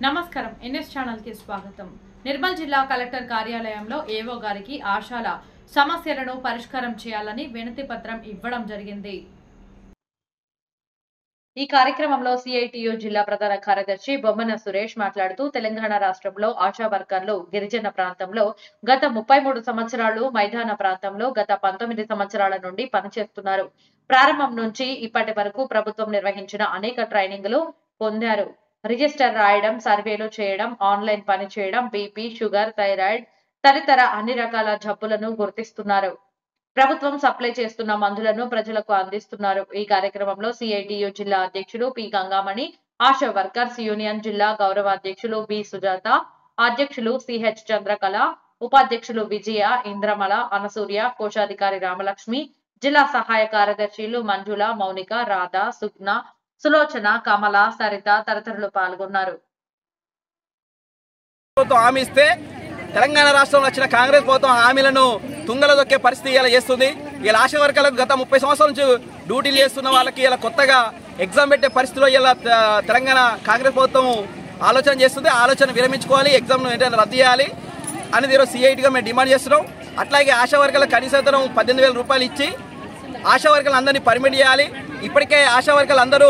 నమస్కారం NS channel కి స్వాగతం। నిర్మల్ జిల్లా కలెక్టర్ కార్యాలయంలో ఏవో గారికి ఆశాల సమస్యలను పరిష్కారం చేయాలని వినతి పత్రం ఇవ్వడం జరిగింది। ఈ కార్యక్రమంలో సిఐటియు జిల్లా ప్రధాన కార్యదర్శి బొమ్మన సురేష్ మాట్లాడుతూ తెలంగాణ రాష్ట్రంలో ఆశా వర్కర్లు గిరిజన ప్రాంతంలో గత 33 సంవత్సరాలు, మైదాన ప్రాంతంలో గత 19 సంవత్సరాల నుండి పనిచేస్తున్నారు। ప్రారంభం నుంచి ఇప్పటి వరకు ప్రభుత్వం నిర్వహించిన అనేక ట్రైనింగ్లు పొందారు। రిజిస్టర్ రాయడం, సర్వేలు చేయడం, ఆన్లైన్ పని చేయడం, బీపీ, షుగర్, థైరాయిడ్ తదితర అన్ని రకాల జబ్బులను గుర్తిస్తున్నారు। ప్రభుత్వం సప్లై చేస్తున్న మందులను ప్రజలకు అందిస్తున్నారు। ఈ కార్యక్రమంలో సిఐటియు జిల్లా అధ్యక్షులు P Gangamani, ASHA workers union జిల్లా గౌరవ అధ్యక్షులు బి సుజాత, అధ్యక్షులు సిహెచ్ చంద్రకళ, ఉపాధ్యక్షులు విజయ, ఇంద్రమల, అనసూర్య, కోశాధికారి రామలక్ష్మి, జిల్లా సహాయ కార్యదర్శులు మంజుల, మౌనిక, రాధ, సుగ్న, సులోచన, కమల, సరిత తదితరులు పాల్గొన్నారు। తెలంగాణ రాష్ట్రంలో వచ్చిన కాంగ్రెస్ ప్రభుత్వం హామీలను తుంగలో దొక్కే పరిస్థితి ఇలా చేస్తుంది। ఇలా ఆశా వర్కర్లకు గత 30 సంవత్సరాల నుంచి డ్యూటీలు చేస్తున్న వాళ్ళకి ఇలా కొత్తగా ఎగ్జామ్ పెట్టే పరిస్థితిలో ఇలా తెలంగాణ కాంగ్రెస్ ప్రభుత్వం ఆలోచన చేస్తుంది। ఆలోచన విరమించుకోవాలి, ఎగ్జామ్ను వెంటనే రద్దు చేయాలి అనేది ఈరోజు సిఐటిగా మేము డిమాండ్ చేస్తున్నాం। అట్లాగే ఆశా వర్కర్లకు కనీస వేతనం 18,000 రూపాయలు ఇచ్చి ఆశా వర్కర్లు అందరినీ పర్మిట్ చేయాలి। ఇప్పటికే ఆశా వర్కర్లు అందరూ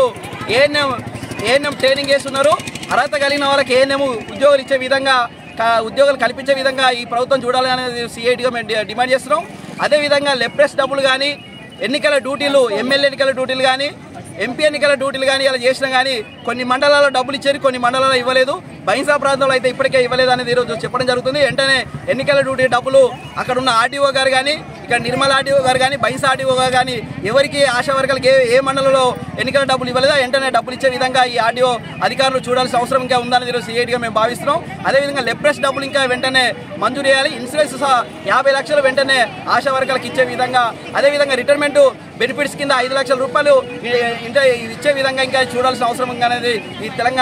ఏఎన్ఎం ట్రైనింగ్ చేస్తున్నారు। అర్హత కలిగిన వాళ్ళకి ఏఎన్ఎం ఉద్యోగాలు ఇచ్చే విధంగా, ఉద్యోగాలు కల్పించే విధంగా ఈ ప్రభుత్వం చూడాలనేది సిఐటిగా మేము డిమాండ్ చేస్తున్నాం। అదేవిధంగా లెప్రెస్ డబ్బులు కానీ, ఎన్నికల డ్యూటీలు, ఎమ్మెల్యే ఎన్నికల డ్యూటీలు కానీ, ఎంపీ ఎన్నికల డ్యూటీలు కానీ ఇలా చేసినా కానీ కొన్ని మండలాల్లో డబ్బులు ఇచ్చారు, కొన్ని మండలాల్లో ఇవ్వలేదు। బైన్సా ప్రాంతంలో అయితే ఇప్పటికే ఇవ్వలేదు అనేది ఈరోజు చెప్పడం జరుగుతుంది। వెంటనే ఎన్నికల డ్యూటీ డబ్బులు అక్కడ ఉన్న ఆర్డీఓ గారు కానీ, ఇక్కడ నిర్మల్ ఆర్డీఓ గారు కానీ, బైన్సా ఆర్డీఓ గారు కానీ ఎవరికి ఆశా వర్కర్లకి ఏ మండలంలో ఎన్నికల డబ్బులు ఇవ్వలేదా వెంటనే డబ్బులు ఇచ్చే విధంగా ఈ ఆర్డీఓ అధికారులు చూడాల్సిన అవసరం ఇంకా ఉందనేది ఈరోజు సిఐటిగా మేము భావిస్తున్నాం। అదేవిధంగా లెప్రెస్ డబ్బులు ఇంకా వెంటనే మంజూరు చేయాలి। ఇన్సూరెన్స్ 50 లక్షలు వెంటనే ఆశా వర్కర్లకు ఇచ్చే విధంగా, అదేవిధంగా రిటైర్మెంట్ బెనిఫిట్స్ కింద 5 లక్షల రూపాయలు ఇచ్చే విధంగా ఇంకా చూడాల్సిన అవసరం అనేది ఈ తెలంగాణ